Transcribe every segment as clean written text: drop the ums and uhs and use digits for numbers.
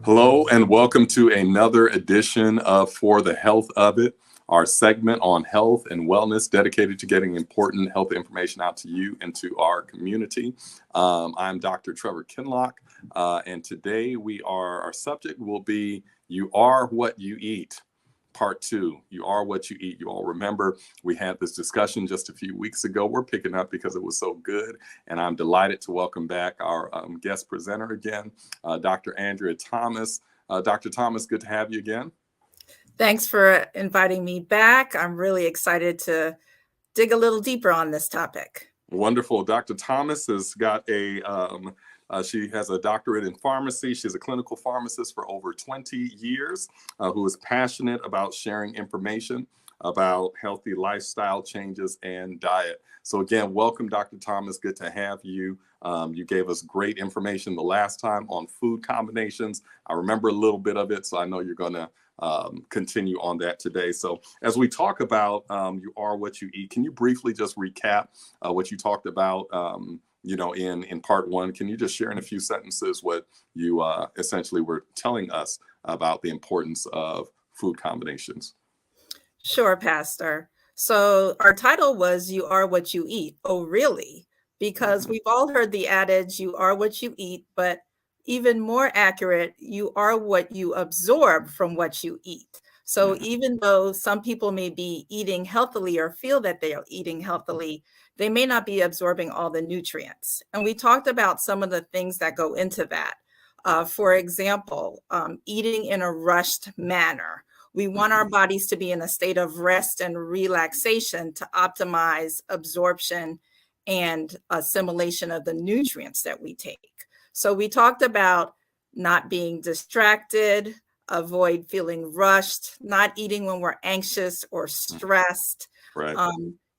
Hello and welcome to another edition of For the Health of It, our segment on health and wellness dedicated to getting important health information out to you and to our community. I'm Dr. Trevor Kinlock, and today our subject will be You Are What You Eat. Part 2, You Are What You Eat. You all remember we had this discussion just a few weeks ago. We're picking up because it was so good, and I'm delighted to welcome back our guest presenter again, Dr. Andrea Thomas. Dr. Thomas, good to have you again. Thanks for inviting me back. I'm really excited to dig a little deeper on this topic. Wonderful. Dr. Thomas has got she has a doctorate in pharmacy. She's a clinical pharmacist for over 20 years who is passionate about sharing information about healthy lifestyle changes and diet. So again, welcome, Dr. Thomas. Good to have you. You gave us great information the last time on food combinations. I remember a little bit of it, so I know you're going to continue on that today. So as we talk about You Are What You Eat, can you briefly just recap what you talked about in part 1? Can you just share in a few sentences what you essentially were telling us about the importance of food combinations? Sure, Pastor. So our title was You Are What You Eat. Oh, really? Because we've all heard the adage, you are what you eat, but even more accurate, you are what you absorb from what you eat. So even though some people may be eating healthily or feel that they are eating healthily, they may not be absorbing all the nutrients. And we talked about some of the things that go into that. For example, eating in a rushed manner. We want our bodies to be in a state of rest and relaxation to optimize absorption and assimilation of the nutrients that we take. So we talked about not being distracted, avoid feeling rushed, not eating when we're anxious or stressed, Right.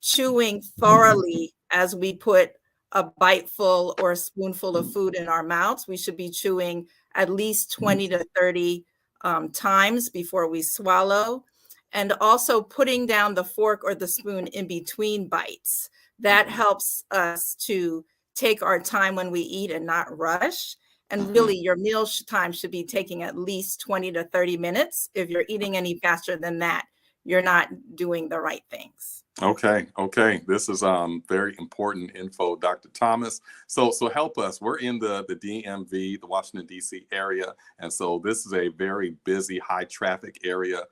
Chewing thoroughly as we put a biteful or a spoonful of food in our mouths. We should be chewing at least 20 to 30 times before we swallow, and also putting down the fork or the spoon in between bites. That helps us to take our time when we eat and not rush. And really, your meal time should be taking at least 20 to 30 minutes. If you're eating any faster than that, you're not doing the right things. Okay. This is very important info, Dr. Thomas. So help us. We're in the DMV, the Washington, D.C. area. And so this is a very busy, high traffic area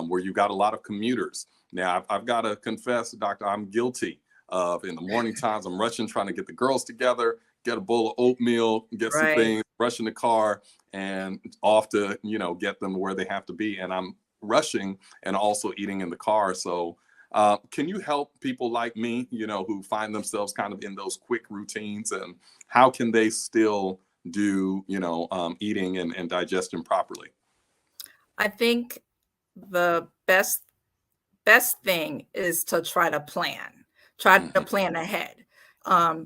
where you got a lot of commuters. Now, I've got to confess, Doctor, I'm guilty of in the morning times, I'm rushing, trying to get the girls together, get a bowl of oatmeal, get some things, rush in the car and off to, get them where they have to be. And I'm rushing and also eating in the car. So can you help people like me, who find themselves kind of in those quick routines, and how can they still do, eating and digestion properly? I think the best thing is to try to plan. Try to plan ahead.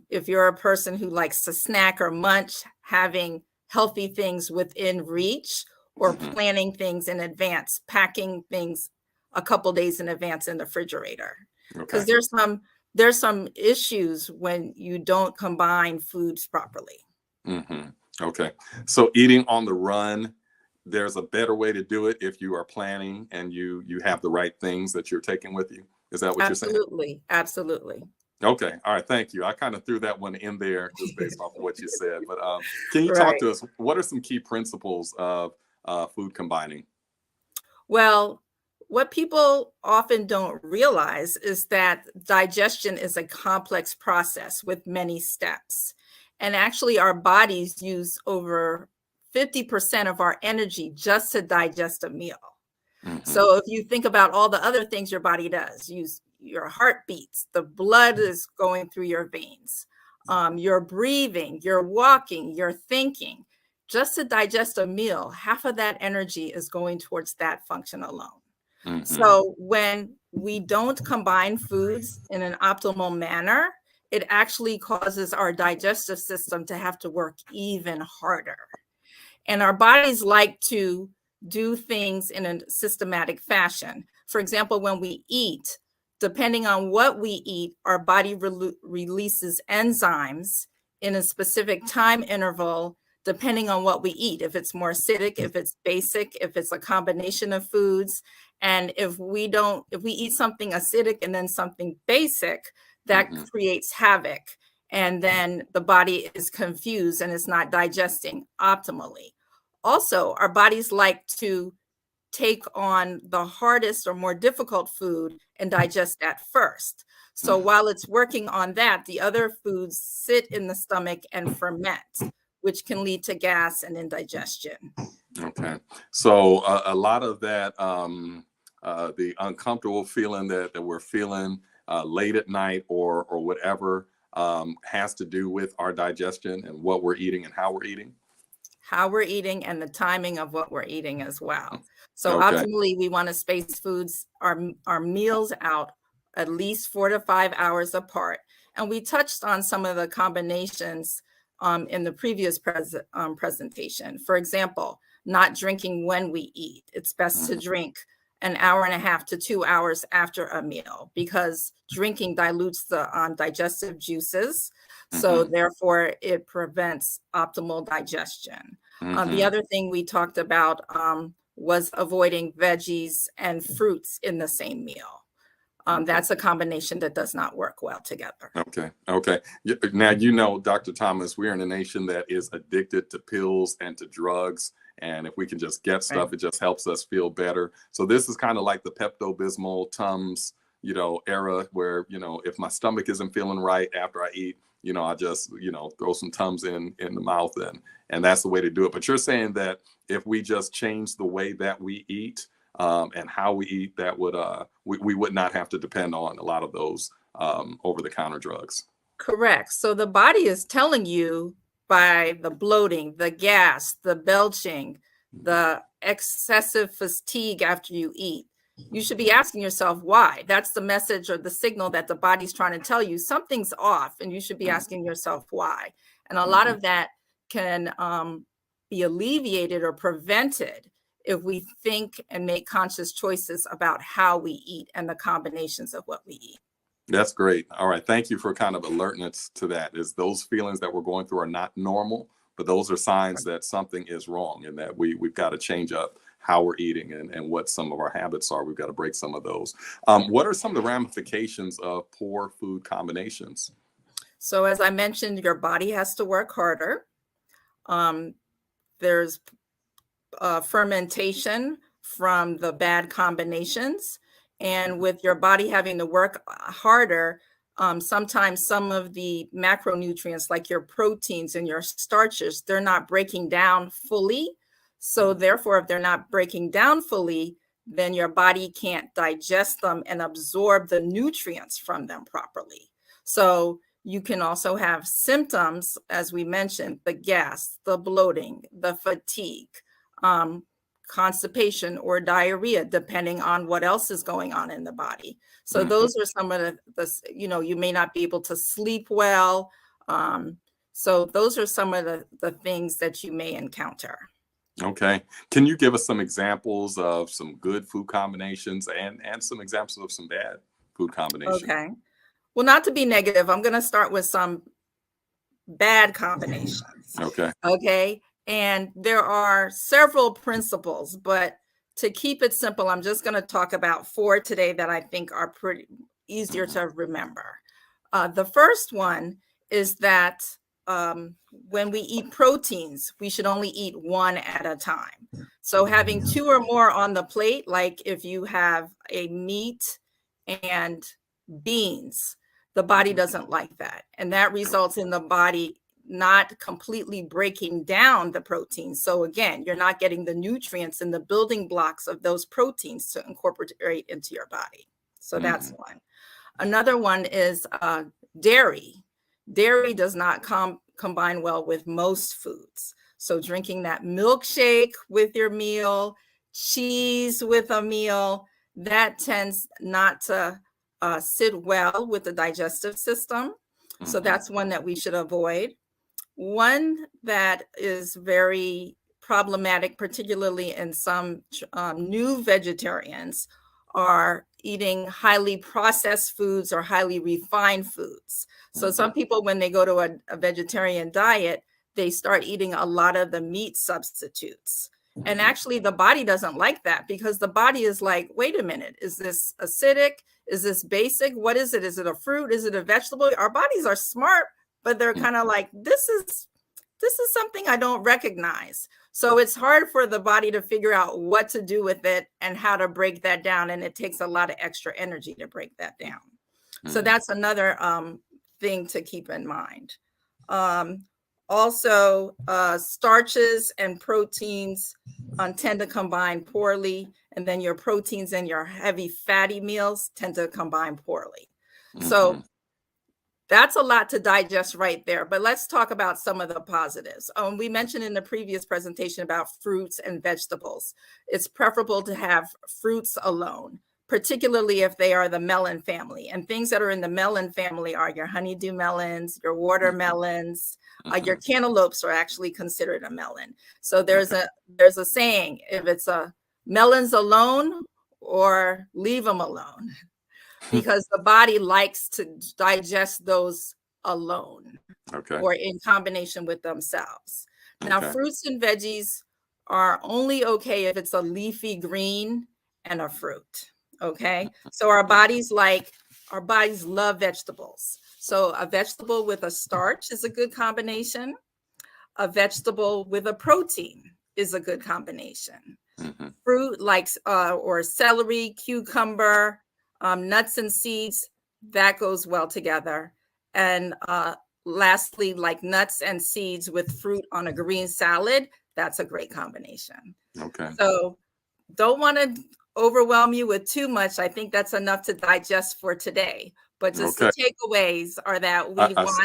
If you're a person who likes to snack or munch, having healthy things within reach, or planning things in advance, packing things a couple days in advance in the refrigerator. Because there's some issues when you don't combine foods properly. Okay. So eating on the run, there's a better way to do it if you are planning and you have the right things that you're taking with you. Is that what you're saying? Absolutely. Okay. All right. Thank you. I kind of threw that one in there just based off of what you said. But can you talk to us? What are some key principles of food combining? Well, what people often don't realize is that digestion is a complex process with many steps. And actually, our bodies use over 50% of our energy just to digest a meal. So if you think about all the other things your body does, your heart beats, the blood is going through your veins, you're breathing, you're walking, you're thinking. Just to digest a meal, half of that energy is going towards that function alone. So when we don't combine foods in an optimal manner, it actually causes our digestive system to have to work even harder. And our bodies like to do things in a systematic fashion. For example, when we eat, depending on what we eat, our body releases enzymes in a specific time interval depending on what we eat, if it's more acidic, if it's basic, if it's a combination of foods. And if we eat something acidic and then something basic, that creates havoc. And then the body is confused and it's not digesting optimally. Also, our bodies like to take on the hardest or more difficult food and digest that first. So while it's working on that, the other foods sit in the stomach and ferment, which can lead to gas and indigestion. Okay. So a lot of that, the uncomfortable feeling that we're feeling late at night or whatever, has to do with our digestion and what we're eating and how we're eating. How we're eating and the timing of what we're eating as well. So Okay. optimally, we want to space foods, our meals out at least 4 to 5 hours apart. And we touched on some of the combinations in the previous presentation. For example, not drinking when we eat. It's best to drink an hour and a half to 2 hours after a meal, because drinking dilutes the digestive juices. So therefore, it prevents optimal digestion. The other thing we talked about was avoiding veggies and fruits in the same meal. That's a combination that does not work well together. Okay. Okay. Now, Dr. Thomas, we're in a nation that is addicted to pills and to drugs. And if we can just get stuff, it just helps us feel better. So this is kind of like the Pepto-Bismol, Tums, era where, if my stomach isn't feeling right after I eat, I just, throw some Tums in the mouth and that's the way to do it. But you're saying that if we just change the way that we eat, and how we eat, that would we would not have to depend on a lot of those over-the-counter drugs. Correct. So the body is telling you by the bloating, the gas, the belching, the excessive fatigue after you eat. You should be asking yourself why. That's the message or the signal that the body's trying to tell you something's off, and you should be asking yourself why. And a lot of that can be alleviated or prevented if we think and make conscious choices about how we eat and the combinations of what we eat. That's great. All right. Thank you for kind of alerting us to that. Is those feelings that we're going through are not normal, but those are signs that something is wrong and that we've got to change up how we're eating and what some of our habits are. We've got to break some of those. What are some of the ramifications of poor food combinations? So as I mentioned, your body has to work harder. There's fermentation from the bad combinations. And with your body having to work harder, sometimes some of the macronutrients like your proteins and your starches, they're not breaking down fully. So therefore, if they're not breaking down fully, then your body can't digest them and absorb the nutrients from them properly. So you can also have symptoms, as we mentioned, the gas, the bloating, the fatigue, constipation or diarrhea, depending on what else is going on in the body. So those are some of the you may not be able to sleep well. So those are some of the things that you may encounter. Okay. Can you give us some examples of some good food combinations and some examples of some bad food combinations? Okay. Well, not to be negative, I'm going to start with some bad combinations. Okay. Okay. And there are several principles, but to keep it simple, I'm just going to talk about 4 today that I think are pretty easier to remember. The first one is that when we eat proteins, we should only eat 1 at a time. So having 2 or more on the plate, like if you have a meat and beans, the body doesn't like that. And that results in the body not completely breaking down the proteins. So again, you're not getting the nutrients and the building blocks of those proteins to incorporate into your body. So that's one. Another one is dairy. Dairy does not combine well with most foods. So drinking that milkshake with your meal, cheese with a meal, that tends not to sit well with the digestive system. So that's one that we should avoid. One that is very problematic, particularly in some new vegetarians, are eating highly processed foods or highly refined foods. So some people, when they go to a vegetarian diet, they start eating a lot of the meat substitutes. And Mhm. actually, the body doesn't like that, because the body is like, wait a minute, is this acidic? Is this basic? What is it? Is it a fruit? Is it a vegetable? Our bodies are smart, but they're Mhm. kind of like, this is something I don't recognize. So it's hard for the body to figure out what to do with it and how to break that down. And it takes a lot of extra energy to break that down. So Mhm. that's another thing to keep in mind. Um, Also, starches and proteins tend to combine poorly. And then your proteins and your heavy fatty meals tend to combine poorly. So Mhm. that's a lot to digest right there, but let's talk about some of the positives. We mentioned in the previous presentation about fruits and vegetables. It's preferable to have fruits alone, particularly if they are the melon family. And things that are in the melon family are your honeydew melons, your Mhm. watermelons, your Mhm. cantaloupes are actually considered a melon. So Okay. there's a saying, if it's a melons alone or leave them alone, because the body likes to digest those alone Okay. or in combination with themselves. Now, Okay. fruits and veggies are only okay if it's a leafy green and a fruit. Okay. So our bodies love vegetables. So a vegetable with a starch is a good combination. A vegetable with a protein is a good combination. Mhm. Fruit like or celery, cucumber, nuts and seeds, that goes well together. And lastly, like nuts and seeds with fruit on a green salad, that's a great combination. Okay. So don't want to overwhelm you with too much. I think that's enough to digest for today. But just the Okay. takeaways are that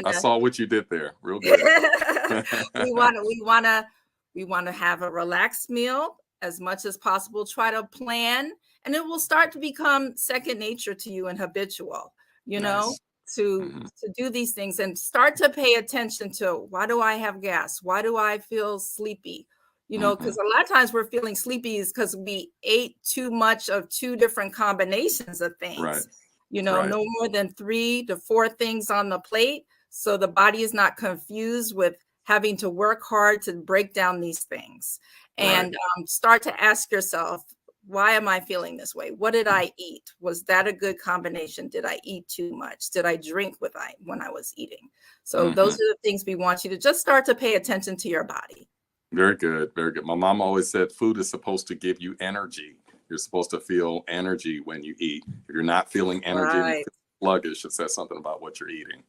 I saw what you did there. Real good. we want to have a relaxed meal as much as possible. Try to plan, and it will start to become second nature to you and habitual, you know, Nice. to Mhm. do these things, and start to pay attention to, why do I have gas? Why do I feel sleepy? You know, because Mhm. a lot of times we're feeling sleepy is because we ate too much of two different combinations of Right. things. You know, Right. no more than 3 to 4 things on the plate, so the body is not confused with having to work hard to break down these things. Right. And start to ask yourself, why am I feeling this way? What did I eat? Was that a good combination? Did I eat too much? Did I drink when I was eating? So those Mhm. are the things we want you to just start to pay attention to your body. Very good. Very good. My mom always said food is supposed to give you energy. You're supposed to feel energy when you eat. If you're not feeling energy and you Right. feel sluggish, it says something about what you're eating.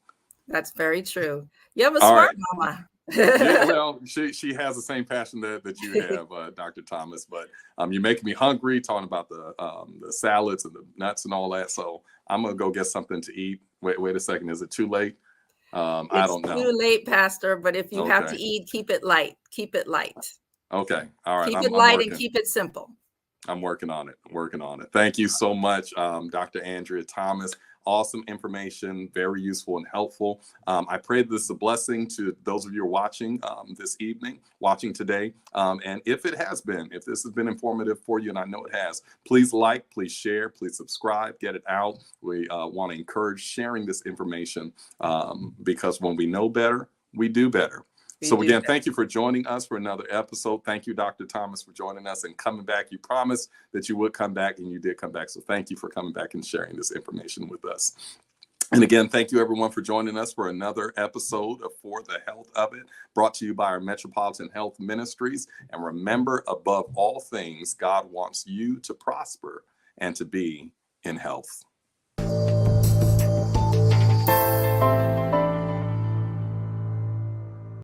That's very true. You have a All smart right. mama. Yeah, well, she has the same passion that you have, Dr. Thomas. But you're making me hungry talking about the salads and the nuts and all that. So I'm gonna go get something to eat. Wait a second. Is it too late? I It's don't know. too late, Pastor, but if you have to Okay. eat, keep it light. Keep it light. Okay. All right. Keep it I'm light and working. keep it simple. I'm working on it. Working on it. Thank you so much, Dr. Andrea Thomas. Awesome information, very useful and helpful. I pray this is a blessing to those of you who are watching this evening, watching today. And if it has been, if this has been informative for you, and I know it has, please like, please share, please subscribe, get it out. We want to encourage sharing this information because when we know better, we do better. We So do again, that. thank you for joining us for another episode. Thank you, Dr. Thomas, for joining us and coming back. You promised that you would come back, and you did come back. So thank you for coming back and sharing this information with us. And again, thank you everyone for joining us for another episode of For the Health of It, brought to you by our Metropolitan Health Ministries. And remember, above all things, God wants you to prosper and to be in health.